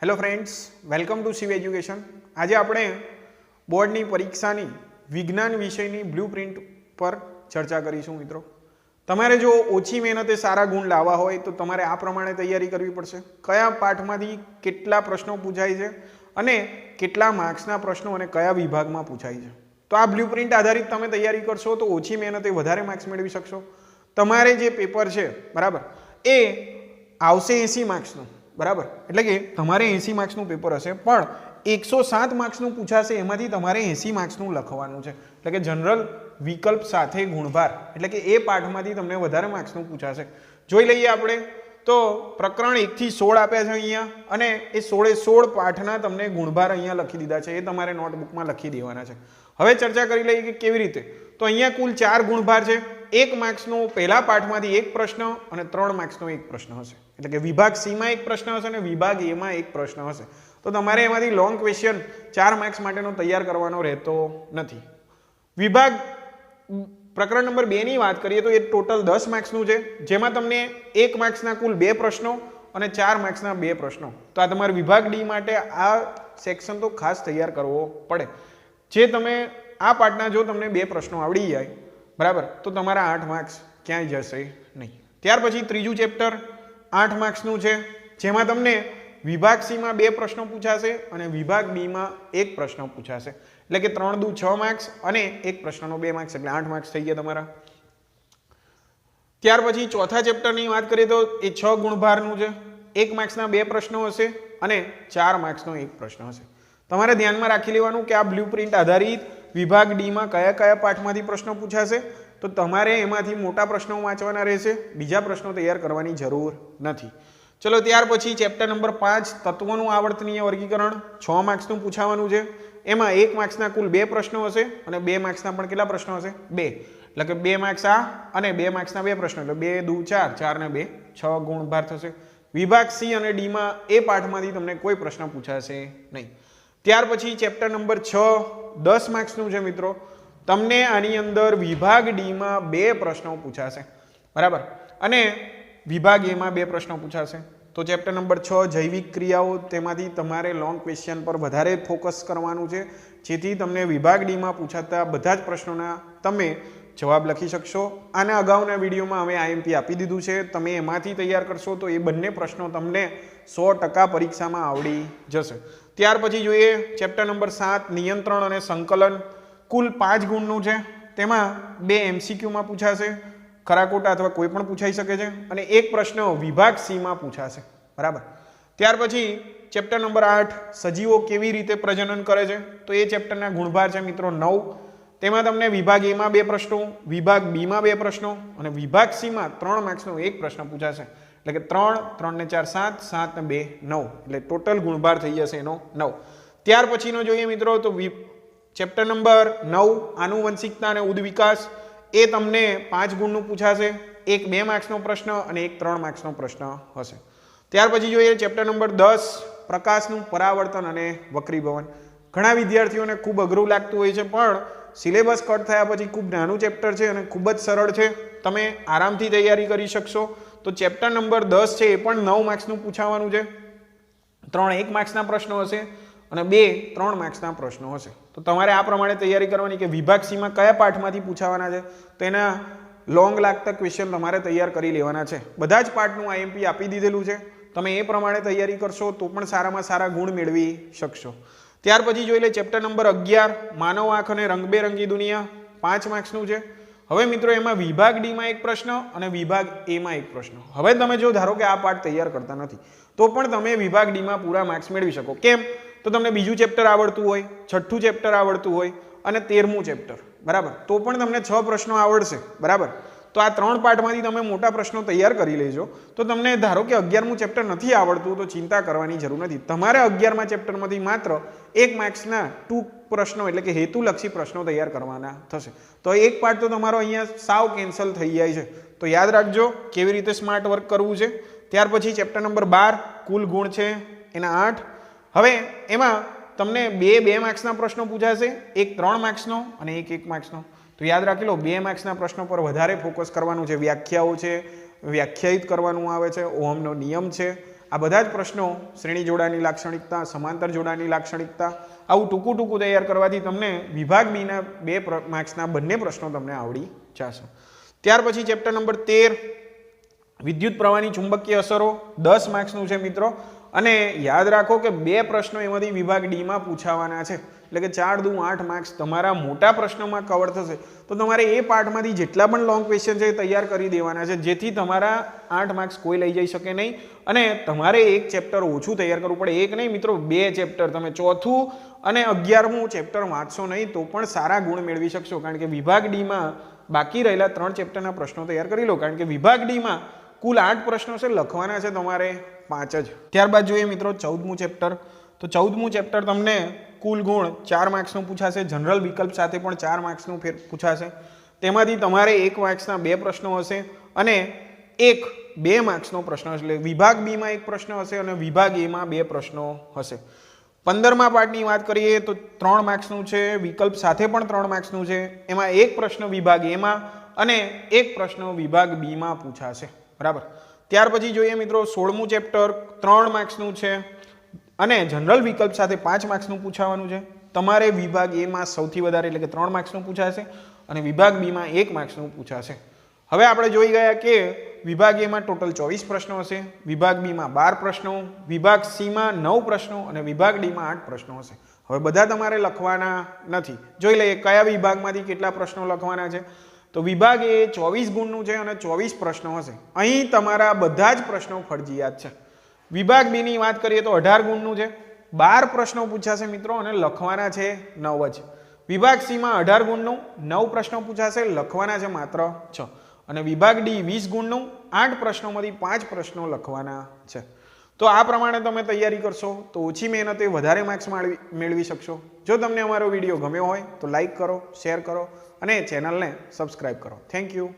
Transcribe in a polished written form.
Hello friends, welcome to Shiv education. आज આપણે બોર્ડની પરીક્ષાની વિજ્ઞાન વિષયની બ્લુપ્રિન્ટ પર ચર્ચા કરીશું। મિત્રો, તમારે જો ઓછી મહેનતે સારા ગુણ લાવવા હોય તો તમારે આ પ્રમાણે તૈયારી કરવી પડશે। કયા પાઠમાંથી કેટલા પ્રશ્નો પૂછાય છે અને કેટલા માર્ક્સના પ્રશ્નો અને કયા વિભાગમાં પૂછાય છે, તો આ બ્લુપ્રિન્ટ આધારિત તમે તૈયારી કરશો તો ઓછી મહેનતે વધારે માર્ક્સ મેળવી શકશો। તમારે જે પેપર છે બરાબર એ આવશે 80 માર્ક્સનું, बराबर એટલે કે તમારે 80 માર્ક્સનું પેપર હશે પણ 107 માર્ક્સનું પૂછાશે, એમાંથી તમારે 80 માર્ક્સનું લખવાનું છે। એટલે કે જનરલ વિકલ્પ સાથે ગુણભાર એટલે કે એ પાઠમાંથી તમને વધારે માર્ક્સનું પૂછાશે। જોઈ લઈએ આપણે તો પ્રકરણ 1 થી 16 આપ્યા છે અહીંયા અને એ 16 પાઠના તમને ગુણભાર અહીંયા લખી દીધા છે, એ તમારે નોટબુકમાં લખી દેવાના છે। હવે ચર્ચા કરી લઈએ કે કેવી રીતે। તો અહીંયા કુલ 4 ગુણભાર છે। 1 માર્ક્સનો પહેલા પાઠમાંથી એક પ્રશ્ન અને 3 માર્ક્સનો એક પ્રશ્ન હશે, એટલે કે વિભાગ સી માં એક પ્રશ્ન હશે અને વિભાગ એ માં એક પ્રશ્ન હશે। તો તમારે એમાંથી લોંગ ક્વેશ્ચન 4 માર્ક્સ માટેનો તૈયાર કરવાનો રહેતો નથી। વિભાગ પ્રકરણ નંબર 2 ની વાત કરીએ તો એ ટોટલ 10 માર્ક્સનું છે, જેમાં તમને 1 માર્ક્સના કુલ 2 પ્રશ્નો અને 4 માર્ક્સના 2 પ્રશ્નો। તો આ તમારા વિભાગ ડી માટે આ સેક્શન તો ખાસ તૈયાર કરવો પડે। જે તમે આ પાઠના જો તમને 2 પ્રશ્નો આવડી જાય બરાબર તો તમારા 8 માર્ક્સ ક્યાંય જશે નહીં। ત્યાર પછી ત્રીજું ચેપ્ટર 8 માર્ક્સનું છે, જેમાં તમને વિભાગ સી માં 2 પ્રશ્નો પૂછાશે અને વિભાગ બી માં 1 પ્રશ્ન પૂછાશે, એટલે કે 3 દુ 6 માર્ક્સ અને એક પ્રશ્નનો 2 માર્ક્સ, એટલે 8 માર્ક્સ થઈ ગયા તમારા। ત્યાર પછી ચોથા ચેપ્ટરની વાત કરીએ તો એ 6 ગુણભારનું છે। 1 માર્ક્સના 2 પ્રશ્નો હશે અને 4 માર્ક્સનો 1 પ્રશ્ન હશે। તમારે ધ્યાનમાં રાખી લેવાનું કે આ બ્લુપ્રિન્ટ આધારિત વિભાગ ડી માં કયા કયા પાઠમાંથી પ્રશ્નો પૂછાશે, તો તમારે એમાંથી મોટા પ્રશ્નો વાંચવાના રહેશે, બીજા પ્રશ્નો તૈયાર કરવાની જરૂર નથી। ચલો ત્યાર પછી ચેપ્ટર નંબર 5 તત્વોનું આવર્તનીય વર્ગીકરણ 6 માર્ક્સનું પૂછાવાનું છે। એમાં 1 માર્ક્સના કુલ 2 પ્રશ્નો હશે અને 2 માર્ક્સના પણ કેટલા પ્રશ્નો હશે 2, એટલે કે 2 માર્ક્સ આ અને 2 માર્ક્સના 2 પ્રશ્નો, એટલે 2 દુ 4, 4 ને 2 6 ગુણભાર થશે। વિભાગ સી અને ડી માં એ પાઠમાંથી તમને કોઈ પ્રશ્ન પૂછાશે નહીં। ત્યાર પછી ચેપ્ટર નંબર 6 10 માર્ક્સનું છે મિત્રો। તમને આની અંદર વિભાગ ડી માં 2 પ્રશ્નો પૂછાશે બરાબર અને વિભાગ એ માં 2 પ્રશ્નો પૂછાશે। તો ચેપ્ટર નંબર 6 જૈવિક ક્રિયાઓ, તેમાંથી તમારે લોંગ ક્વેશ્ચન પર વધારે ફોકસ કરવાનું છે, જેથી તમને વિભાગ ડી માં પૂછાતા બધા જ પ્રશ્નોના તમે જવાબ લખી શકશો। આના અગાઉના વિડીયોમાં અમે આઈએમપી આપી દીધું છે, તમે એમાંથી તૈયાર કરશો તો એ બંને પ્રશ્નો તમને 100% પરીક્ષામાં આવડી જશે। ત્યાર પછી જોઈએ ચેપ્ટર નંબર 7 નિયંત્રણ અને સંકલન, કુલ 5 ગુણનું છે, તેમાં 2 એમસીક્યુમાં પૂછાશે, ખરા ખોટા અથવા કોઈ પણ પૂછાઈ શકે છે, અને એક પ્રશ્ન વિભાગ સી માં પૂછાશે બરાબર। ત્યાર પછી ચેપ્ટર નંબર 8 સજીવો કેવી રીતે પ્રજનન કરે છે, તો એ ચેપ્ટરના ગુણભાર છે મિત્રો 9। તેમાં તમને વિભાગ એ માં 2 પ્રશ્નો, વિભાગ બી માં 2 પ્રશ્નો અને વિભાગ સી માં 3 માર્ક્સનો 1 પ્રશ્ન પૂછાશે, એટલે કે 3, 3 ને 4 7, 7 ને 2 9, એટલે ટોટલ ગુણભાર થઈ જશે એનો 9। ત્યાર પછીનો જોઈએ મિત્રો તો ચેપ્ટર નંબર 9 આનુવંશિકતા અને ઉદ્વિકાસ, એ તમને 5 ગુણનું પૂછાશે, એક 2 માર્ક્સનો પ્રશ્ન અને એક 3 માર્ક્સનો પ્રશ્ન હશે। ત્યાર પછી જોઈએ ચેપ્ટર નંબર 10 પ્રકાશનું પરાવર્તન અને વક્રીભવન। ઘણા વિદ્યાર્થીઓને ખૂબ અઘરું લાગતું હોય છે, પણ સિલેબસ કટ થયા પછી ખૂબ નાનું ચેપ્ટર છે અને ખૂબ જ સરળ છે, તમે આરામથી તૈયારી કરી શકશો। તો ચેપ્ટર નંબર 10 છે એ પણ 9 માર્ક્સનું પૂછાવાનું છે, 3 1 માર્ક્સના પ્રશ્નો હશે અને 2 3 માર્ક્સના પ્રશ્નો હશે। તો તમારે આ પ્રમાણે તૈયારી કરવાની કે વિભાગ સી માં કયા પાઠમાંથી પૂછાવાના છે, તો એના લોંગ લાગતા ક્વેશ્ચન તમારે તૈયાર કરી લેવાના છે। બધા જ પાઠનું આઈએમપી આપી દીધેલું છે, તમે એ પ્રમાણે તૈયારી કરશો તો પણ સારામાં સારા ગુણ મેળવી શકશો। ત્યાર પછી જોઈ લે ચેપ્ટર નંબર 11 માનવ આંખ અને રંગબેરંગી દુનિયા, 5 માર્ક્સનું છે। હવે મિત્રો એમાં વિભાગ ડી માં 1 પ્રશ્ન અને વિભાગ એ માં 1 પ્રશ્ન। હવે તમે જો ધારો કે આ પાઠ તૈયાર કરતા નથી તો પણ તમે વિભાગ ડી માં પૂરા માર્ક્સ મેળવી શકો। કેમ? તો તમને બીજું ચેપ્ટર આવડતું હોય, છઠ્ઠું ચેપ્ટર આવડતું હોય અને 13મું ચેપ્ટર બરાબર, તો પણ તમને 6 પ્રશ્નો આવડશે બરાબર। તો આ 3 પાઠમાંથી તમે મોટા પ્રશ્નો તૈયાર કરી લેજો, તો તમને ધારો કે 11મું ચેપ્ટર નથી આવડતું તો ચિંતા કરવાની જરૂર નથી। તમારે 11મા ચેપ્ટરમાંથી માત્ર 1 માર્ક્સના 2 પ્રશ્નો એટલે કે હેતુલક્ષી પ્રશ્નો તૈયાર કરવાના થશે। તો એક પાઠ તો તમારો અહીંયા સાવ કેન્સલ થઈ જાય છે, તો યાદ રાખજો કેવી રીતે સ્માર્ટ વર્ક કરવું છે। ત્યાર પછી ચેપ્ટર નંબર 12 કુલ ગુણ છે એના 8। હવે એમાં તમને 2 માર્ક્સના પ્રશ્નો પૂછાશે, એક 3 માર્ક્સનો અને એક 1 માર્ક્સનો। તો યાદ રાખી લો 2 માર્ક્સના પ્રશ્નો પર વધારે ફોકસ કરવાનું છે, વ્યાખ્યાઓ છે, વ્યાખ્યાયિત કરવાનું આવે છે, ઓહમનો નિયમ છે, આ બધા જ પ્રશ્નો શ્રેણી જોડાણની લાક્ષણિકતા, સમાંતર જોડાણની લાક્ષણિકતા આવું ટૂંકું ટૂંકું તૈયાર કરવાથી તમને વિભાગ બીના 2 માર્ક્સના બંને પ્રશ્નો તમને આવડી જશે. ત્યાર પછી ચેપ્ટર નંબર 13 વિદ્યુત પ્રવાહની ચુંબકીય અસરો 10 માર્ક્સનું છે મિત્રો. અને યાદ રાખો કે 2 પ્રશ્નો એમાંથી વિભાગ ડીમાં પૂછાવાના છે, એટલે કે 4 દુ 8 માર્ક્સ તમારા મોટા પ્રશ્નોમાં કવર થશે. તો તમારે એ પાર્ટમાંથી જેટલા પણ લોંગ ક્વેશ્ચન છે એ તૈયાર કરી દેવાના છે, જેથી તમારા 8 માર્ક્સ કોઈ લઈ જઈ શકે નહીં અને તમારે એક ચેપ્ટર ઓછું તૈયાર કરવું પડે. એક નહીં મિત્રો, 2 ચેપ્ટર. તમે ચોથું અને 11મું ચેપ્ટર વાંચશો નહીં તો પણ સારા ગુણ મેળવી શકશો, કારણ કે વિભાગ ડીમાં બાકી રહેલા 3 ચેપ્ટરના પ્રશ્નો તૈયાર કરી લો, કારણ કે વિભાગ ડીમાં કુલ 8 પ્રશ્નો છે, લખવાના છે તમારે 5 જ. ત્યારબાદ જોઈએ મિત્રો 14મું ચેપ્ટર. તો 14મું ચેપ્ટર તમને કુલ ગુણ 4 માર્ક્સનું પૂછાશે, જનરલ વિકલ્પ સાથે પણ 4 માર્ક્સનું પૂછાશે. તેમાંથી તમારે 1 માર્ક્સના 2 પ્રશ્નો હશે અને 2 માર્ક્સનો પ્રશ્ન હશે. એટલે વિભાગ બીમાં 1 પ્રશ્ન હશે અને વિભાગ એમાં 2 પ્રશ્નો હશે. 15મા પાર્ટની વાત કરીએ તો 3 માર્ક્સનું છે, વિકલ્પ સાથે પણ 3 માર્ક્સનું છે. એમાં 1 પ્રશ્ન વિભાગ એમાં અને 1 પ્રશ્ન વિભાગ બીમાં પૂછાશે. બરાબર. ત્યાર પછી જોઈએ મિત્રો 16મું ચેપ્ટર 3 માર્ક્સનું છે અને જનરલ વિકલ્પ સાથે 5 માર્ક્સનું પૂછાવાનું છે. તમારે વિભાગ એમાં સૌથી વધારે એટલે કે 3 માર્ક્સનું પૂછાશે અને વિભાગ બીમાં 1 માર્ક્સનું પૂછાશે. હવે આપણે જોઈ ગયા કે વિભાગ એમાં ટોટલ 24 પ્રશ્નો હશે, વિભાગ બીમાં 12 પ્રશ્નો, વિભાગ સીમાં 9 પ્રશ્નો અને વિભાગ ડીમાં 8 પ્રશ્નો હશે. હવે બધા તમારે લખવાના નથી. જોઈ લઈએ કયા વિભાગમાંથી કેટલા પ્રશ્નો લખવાના છે. તો વિભાગ એ 24 ગુણનું છે અને 24 પ્રશ્નો હશે. અહીં તમારા બધા જ પ્રશ્નો ફરજિયાત છે. વિભાગ બી ની વાત કરીએ તો 18 ગુણનું છે, 12 પ્રશ્નો પૂછાશે મિત્રો અને લખવાના છે 9 જ. વિભાગ સી માં 18 ગુણનું 9 પ્રશ્નો પૂછાશે, લખવાના છે માત્ર 6 અને વિભાગ ડી 20 ગુણનું 8 પ્રશ્નોમાંથી 5 પ્રશ્નો લખવાના છે. તો આ પ્રમાણે તમે તૈયારી કરશો તો ઓછી મહેનતે વધારે માર્ક્સ મેળવી શકશો. જો તમને અમારો વિડીયો ગમ્યો હોય તો લાઈક કરો, શેર કરો અને ચેનલને સબસ્ક્રાઇબ કરો. Thank you.